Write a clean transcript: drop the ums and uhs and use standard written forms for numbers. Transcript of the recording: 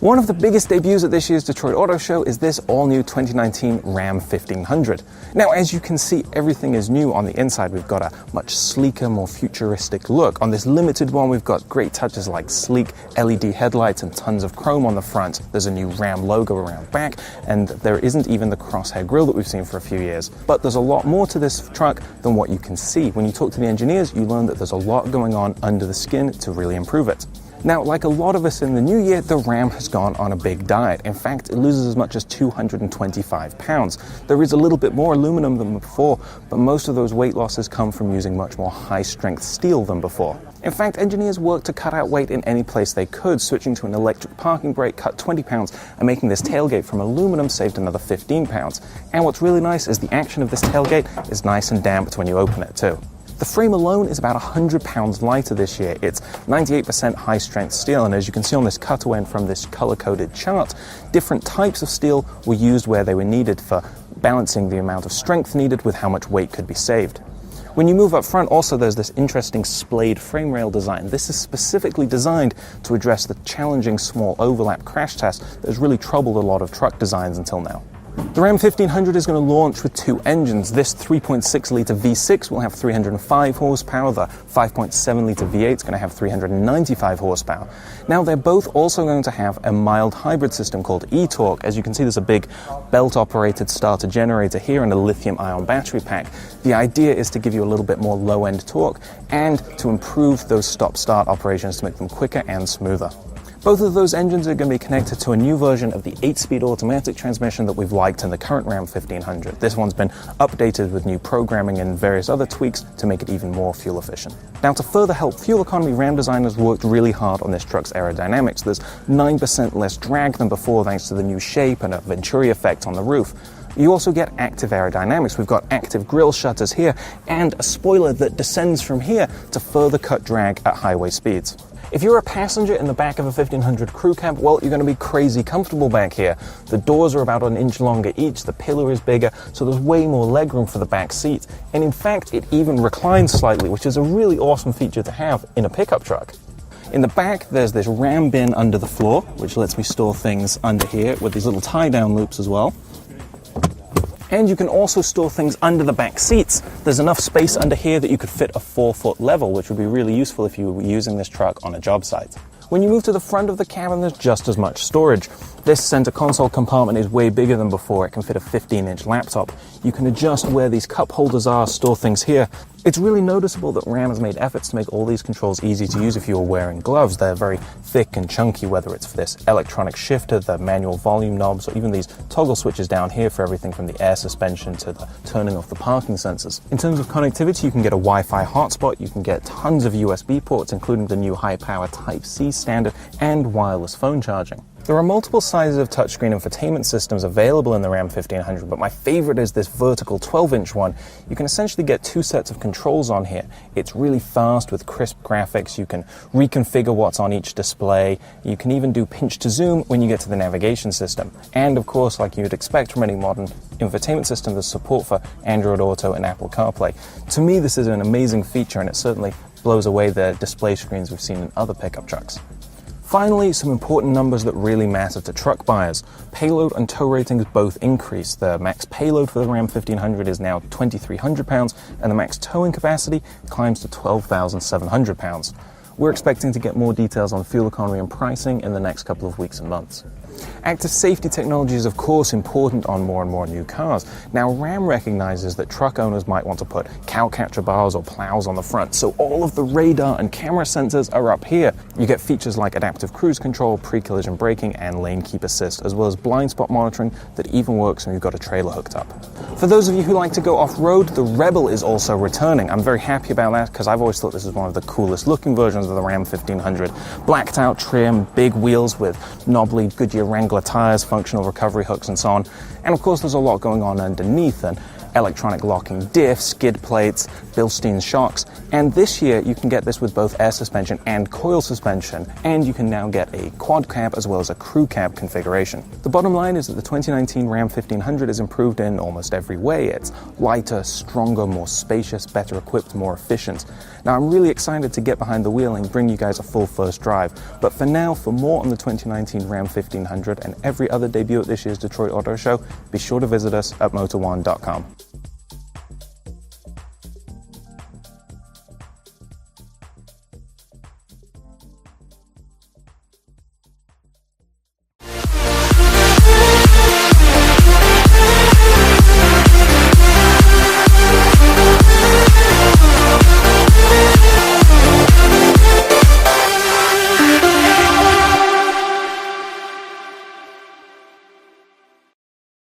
One of the biggest debuts at this year's Detroit Auto Show is this all-new 2019 Ram 1500. Now, as you can see, everything is new on the inside. We've got a much sleeker, more futuristic look. On this limited one, we've got great touches like sleek LED headlights and tons of chrome on the front. There's a new Ram logo around back, and there isn't even the crosshair grille that we've seen for a few years. But there's a lot more to this truck than what you can see. When you talk to the engineers, you learn that there's a lot going on under the skin to really improve it. Now, like a lot of us in the new year, the Ram has gone on a big diet. In fact, it loses as much as 225 pounds. There is a little bit more aluminum than before, but most of those weight losses come from using much more high-strength steel than before. In fact, engineers worked to cut out weight in any place they could, switching to an electric parking brake cut 20 pounds, and making this tailgate from aluminum saved another 15 pounds. And what's really nice is the action of this tailgate is nice and damped when you open it too. The frame alone is about 100 pounds lighter this year. It's 98% high-strength steel, and as you can see on this cutaway and from this color-coded chart, different types of steel were used where they were needed for balancing the amount of strength needed with how much weight could be saved. When you move up front, also there's this interesting splayed frame rail design. This is specifically designed to address the challenging small overlap crash test that has really troubled a lot of truck designs until now. The Ram 1500 is going to launch with two engines. This 3.6-litre V6 will have 305 horsepower. The 5.7-litre V8 is going to have 395 horsepower. Now, they're both also going to have a mild hybrid system called e-Torque. As you can see, there's a big belt-operated starter generator here and a lithium-ion battery pack. The idea is to give you a little bit more low-end torque and to improve those stop-start operations to make them quicker and smoother. Both of those engines are going to be connected to a new version of the 8-speed automatic transmission that we've liked in the current Ram 1500. This one's been updated with new programming and various other tweaks to make it even more fuel efficient. Now, to further help fuel economy, Ram designers worked really hard on this truck's aerodynamics. There's 9% less drag than before thanks to the new shape and a Venturi effect on the roof. You also get active aerodynamics. We've got active grille shutters here and a spoiler that descends from here to further cut drag at highway speeds. If you're a passenger in the back of a 1500 crew cab, well, you're going to be crazy comfortable back here. The doors are about an inch longer each, the pillar is bigger, so there's way more legroom for the back seat. And in fact, it even reclines slightly, which is a really awesome feature to have in a pickup truck. In the back, there's this Ram bin under the floor, which lets me store things under here with these little tie-down loops as well. And you can also store things under the back seats. There's enough space under here that you could fit a 4-foot level, which would be really useful if you were using this truck on a job site. When you move to the front of the cabin, there's just as much storage. This center console compartment is way bigger than before. It can fit a 15-inch laptop. You can adjust where these cup holders are, store things here. It's really noticeable that Ram has made efforts to make all these controls easy to use if you are wearing gloves. They're very thick and chunky, whether it's for this electronic shifter, the manual volume knobs, or even these toggle switches down here for everything from the air suspension to the turning off the parking sensors. In terms of connectivity, you can get a Wi-Fi hotspot, you can get tons of USB ports, including the new high-power Type-C standard and wireless phone charging. There are multiple sizes of touchscreen infotainment systems available in the Ram 1500, but my favorite is this vertical 12-inch one. You can essentially get two sets of controls on here. It's really fast with crisp graphics. You can reconfigure what's on each display. You can even do pinch to zoom when you get to the navigation system. And of course, like you'd expect from any modern infotainment system, there's support for Android Auto and Apple CarPlay. To me, this is an amazing feature, and it certainly blows away the display screens we've seen in other pickup trucks. Finally, some important numbers that really matter to truck buyers. Payload and tow ratings both increase. The max payload for the Ram 1500 is now 2,300 pounds, and the max towing capacity climbs to 12,700 pounds. We're expecting to get more details on fuel economy and pricing in the next couple of weeks and months. Active safety technology is of course important on more and more new cars. Now, Ram recognizes that truck owners might want to put cow catcher bars or plows on the front, so all of the radar and camera sensors are up here. You get features like adaptive cruise control, pre-collision braking, and lane keep assist, as well as blind spot monitoring that even works when you've got a trailer hooked up. For those of you who like to go off-road, the Rebel is also returning. I'm very happy about that because I've always thought this is one of the coolest looking versions of the Ram 1500. Blacked out trim, big wheels with knobbly Goodyear Wrangler tires, functional recovery hooks, and so on. And of course, there's a lot going on underneath, and electronic locking diff, skid plates, Bilstein shocks, and this year you can get this with both air suspension and coil suspension, and you can now get a quad cab as well as a crew cab configuration. The bottom line is that the 2019 Ram 1500 is improved in almost every way. It's lighter, stronger, more spacious, better equipped, more efficient. Now I'm really excited to get behind the wheel and bring you guys a full first drive, but for now, for more on the 2019 Ram 1500 and every other debut at this year's Detroit Auto Show, be sure to visit us at motor1.com.